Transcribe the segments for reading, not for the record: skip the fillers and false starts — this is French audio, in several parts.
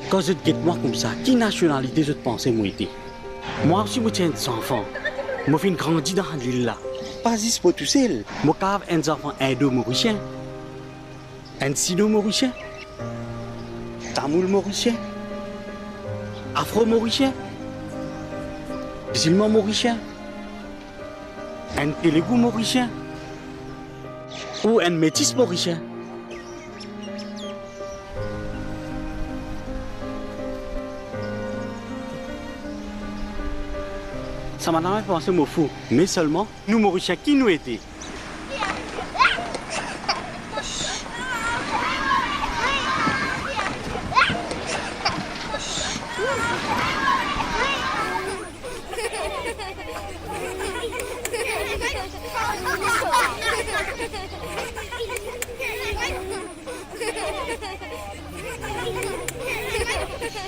Quand je te guette moi comme ça, qui nationalité je te pensais moi était? Moi aussi, je tiens des enfants. Moi, je grandi dans l'île là. Pas juste pour tout seul. Moi, j'ai un enfant indo-mauricien. Un sino-mauricien. Tamoul-mauricien. Afro-mauricien. Musulman-mauricien. Un Télégou-mauricien. Ou un métis-mauricien. Ça m'a jamais pensé au fou, mais seulement nous Mauriciens qui nous étions.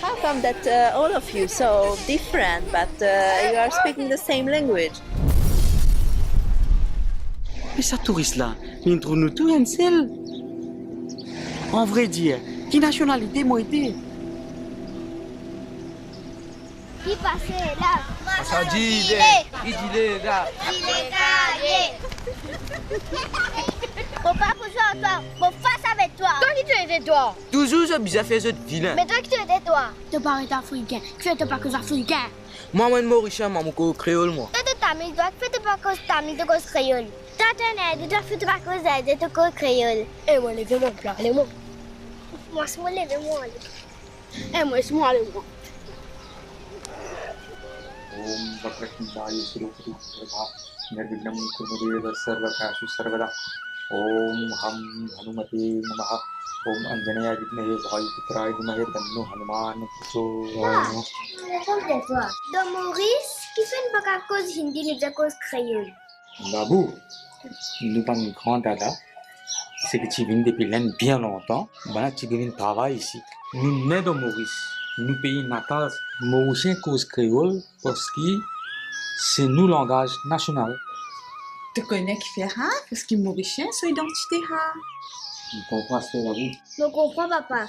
How come that all of you so different, but you are speaking the same language? Mais ça touriste là, nous trouvons tous un seul. En vrai dire, qui nationalité moi été? Qui passait là? Il est là. Faut pas jouer encore. Faut face avec toi. Toi qui tu étais toi? Toujours ce bizarre fait ce vilain. Mais toi qui tu étais toi? Tu parles africain. Tu étais pas que africain. Moi, je suis mauricien, moi, je suis créole, moi. Tu étais tamil, toi qui fais pas cause tamil, tu cause créole. Toi, tu es aide, toi fais pas cause aide, tu cause créole. Et moi, levez mon plat, allez moi. Moi, c'est moi, levez moi. Et moi, c'est moi, allez moi. ओम वक्रतुंडाय सुरपुत्रप्रभा निर्विघ्नं कुरुदेव सर्वकार्येषु सर्वदा ओम हम हनुमते नमः ओम अंजनेय विद्महे वायुपुत्राय धीमहि तन्नो हनुमान प्रचोदयात् De Maurice, qui fait une bac à cause hindi, nous à cause créole. Babu nous pas une grande dada c'est que tu viens depuis bien longtemps voilà tu viens travailler ici nous nés de Maurice nous pays natal mauricien cause créole parce que c'est nous langage national. Tu connais qui fait ça parce qu'il est mauricien, son identité. Tu comprends ce que là-bas? Je comprends, papa.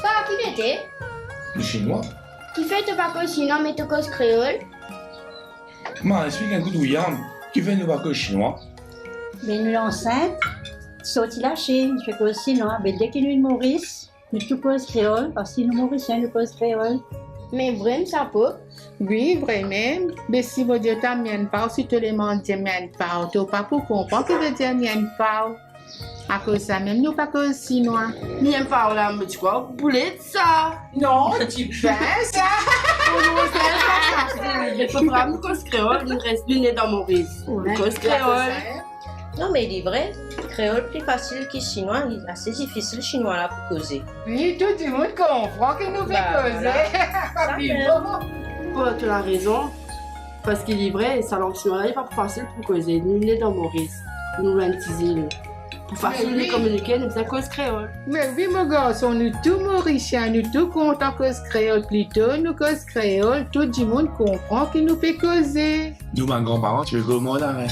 Ça, qui était? Le chinois. Qui fait te pas cause chinois, mais te cause créole? Moi, je suis un coup de yam qui fait nous pas chinois. Mais nous enceinte, sorti la Chine, je fais cause chinois. Mais dès qu'il est Maurice, nous tout cause créole, parce que nous Mauriciens, nous cause créole. Mais vraiment, ça peut? Oui, vraiment. Mais si vous dites que mien pas, si tu les demandes mien pas, tu n'as pas pour comprendre que veut dire mien pas. À cause de ça, même nous pas cause chinois. Mien pas, là, mais tu crois, boulet ça? Non, tu penses ça? Il faut vraiment cause créole, il reste l'une dans Maurice. Cause créole. Non, mais il est vrai. Créole plus facile que chinois. Il est assez difficile chinois là pour causer. Oui, tout le monde comprend que nous fait causer. Tu as raison. Parce qu'il est vrai, sa langue chinoise n'est pas facile pour causer. Nous, on est dans Maurice. Nous, on est pour facile de communiquer, nous faisons cause créole. Mais oui, mon garçon, nous tous mauriciens, nous tous contents cause créole plutôt, nous cause créole, tout le monde comprend qu'il nous fait causer. Nous, mes grands-parents, tu veux comment là, hein?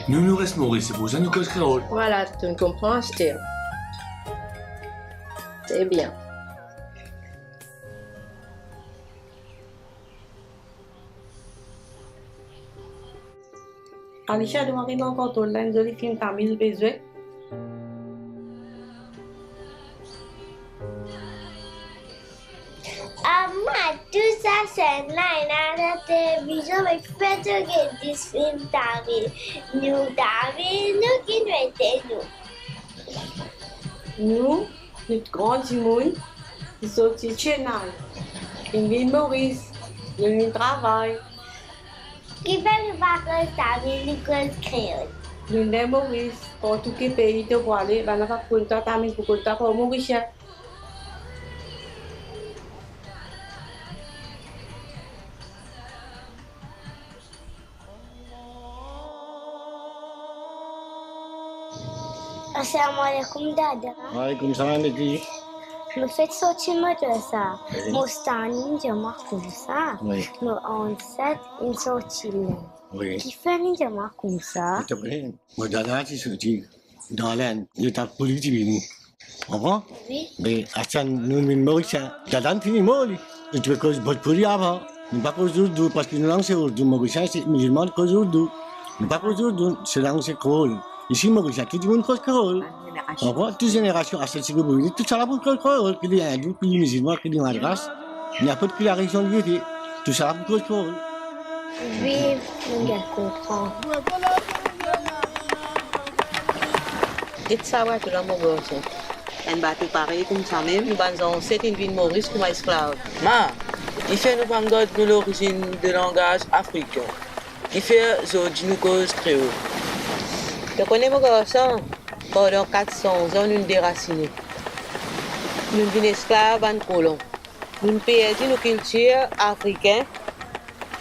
Nous restons Maurice, c'est pour ça nous cause créole. Voilà, tu comprends, c'est bien. Alicia, demandez-moi encore ton line de film Tamil besoin. Amma, tout ça, c'est là, la télévision avec Pedro qui dit film Tamil. Nous, qui nous étions Nous, notre grand monde, qui sont au Chennai, qui vivent Maurice, qui travaillent. Qui fait le vacances Tamil, nous cause créole. Nous sommes Maurice, pour tout le pays de voir aller, on va compter Tamil pour compter pour Mauricien. Assalamu alaikum, Dada. Waalaikumsalam, Lady. me fais sortir de ça. Mon standing, je marque comme ça. Oui. Mon ancêtre, une sortie là. Oui. Qui fait une je marque comme ça. S'il te plaît. Moi, Dada, tu sorti dans l'Inde. Je t'ai politique. Tu comprends? Oui. Mais à ça, nous, Mauricien. Dada, tu es mort. Tu veux que je botte pour lui avant. Nous pas cause d'où, parce que nous lançons aujourd'hui. Mauricien, c'est musulman de cause d'où. Nous pas cause d'où, c'est là où c'est créole. Ici, Mauricien, qui dit une cause créole. Tu comprends? Toute génération, à cette sécurité, tout ça là pour créole. Qui dit hindou, qui dit musulman, qui dit madras. Il n'y a pas de la région de vérité. Tout ça là pour cause créole. Oui, je comprends. Et ça va que la Maurice. On va tout pareil comme ça même. Nous allons c'est une ville Maurice comme esclave. Ma, il fait nous prendre de l'origine de langage africain. Il fait aujourd'hui nous cause créole. Tu connais mon garçon? Pendant 400 ans, nous déracinés. Nous sommes esclaves en colon. Nous avons perdu nos cultures africaines,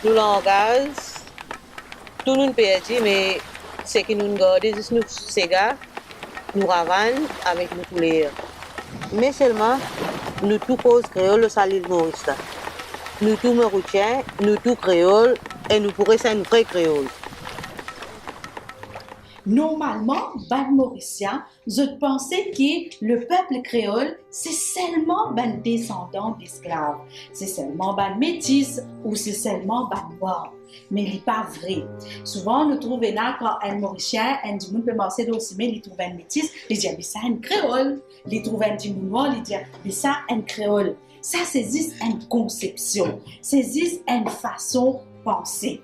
nos langages. Tout nous perdu, mais ce que nous gardons, c'est nous ségas, nous ravannes avec nos couleurs. Mais seulement, nous tous cause créole au salil Maurice. Nous tous mauriciens, nous tous créoles, et nous pourrions être un vrai créole. Normalement, ban mauricien, je pensais que le peuple créole, c'est seulement ban descendant d'esclaves, c'est seulement ban métis ou c'est seulement ban noir. Mais ce n'est pas vrai. Souvent, nous trouvons là quand un mauricien, un du monde peut marcher aussi, mais il trouve un métis, il dit, mais ça, un créole. Il trouve un du monde noir, il dit, mais ça, un créole. Ça, c'est juste une conception, c'est juste une façon de penser.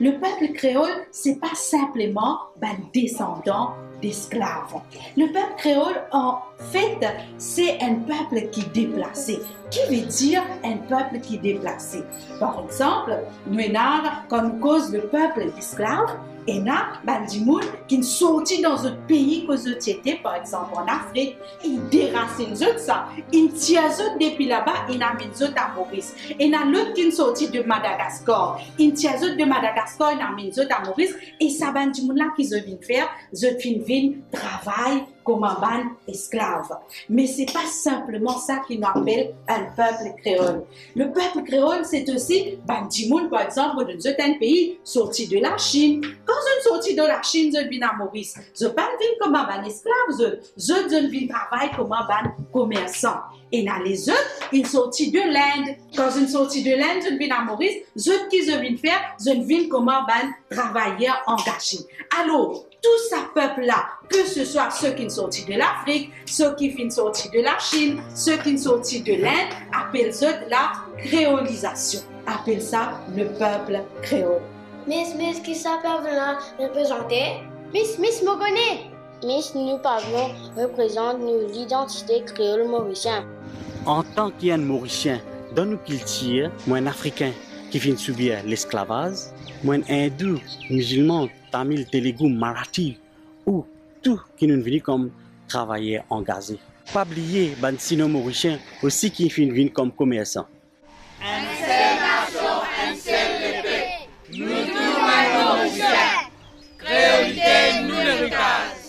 Le peuple créole, c'est pas simplement un descendant d'esclaves. Le peuple créole, en fait, c'est un peuple qui est déplacé. Qui veut dire un peuple qui est déplacé? Par exemple, nous avons, quand nous cause le peuple d'esclaves, et là, du monde qui est sorti dans un pays que vous étiez, par exemple en Afrique, il déracine ça. Il tient depuis là-bas, il a mis à Maurice. Et il y a l'autre qui est sorti de Madagascar. Il tient de Madagascar, il a mis à Maurice. Et ça, du monde là qui vient faire, vient travailler comme un esclave. Mais ce n'est pas simplement ça qui nous appelle un peuple créole. Le peuple créole, c'est aussi du monde, par exemple, dans certains pays sortis de la Chine. Quand je suis sorti de la Chine, je viens à Maurice. Je ne viens pas comme un esclave, je viens travailler comme un commerçant. Et dans les autres, ils sont sortis de l'Inde. Quand je suis sorti de l'Inde, je viens à Maurice. Ce que je viens faire, je viens comme un travailleur engagé. Alors, tout ce peuple-là, que ce soit ceux qui sont sortis de l'Afrique, ceux qui sont sortis de la Chine, ceux qui sont sortis de l'Inde, appellent ça la créolisation. Appellent ça le peuple créole. Miss, qui ça peut venir représenter? Miss, me connaît. Miss, nous parlons représente l'identité créole mauricien. En tant qu'un Mauricien, dans nos cultures, moi un Africain qui vient subir l'esclavage, moi un hindou, musulman, tamil, telugu, marathi, ou tout qui nous vient comme travailleurs engagés. Pas oublier les sino mauriciens aussi qui viennent comme commerçants. Un seul nation, un seul épée. Nous tous Mauriciens. Créolité, nous l'héritage.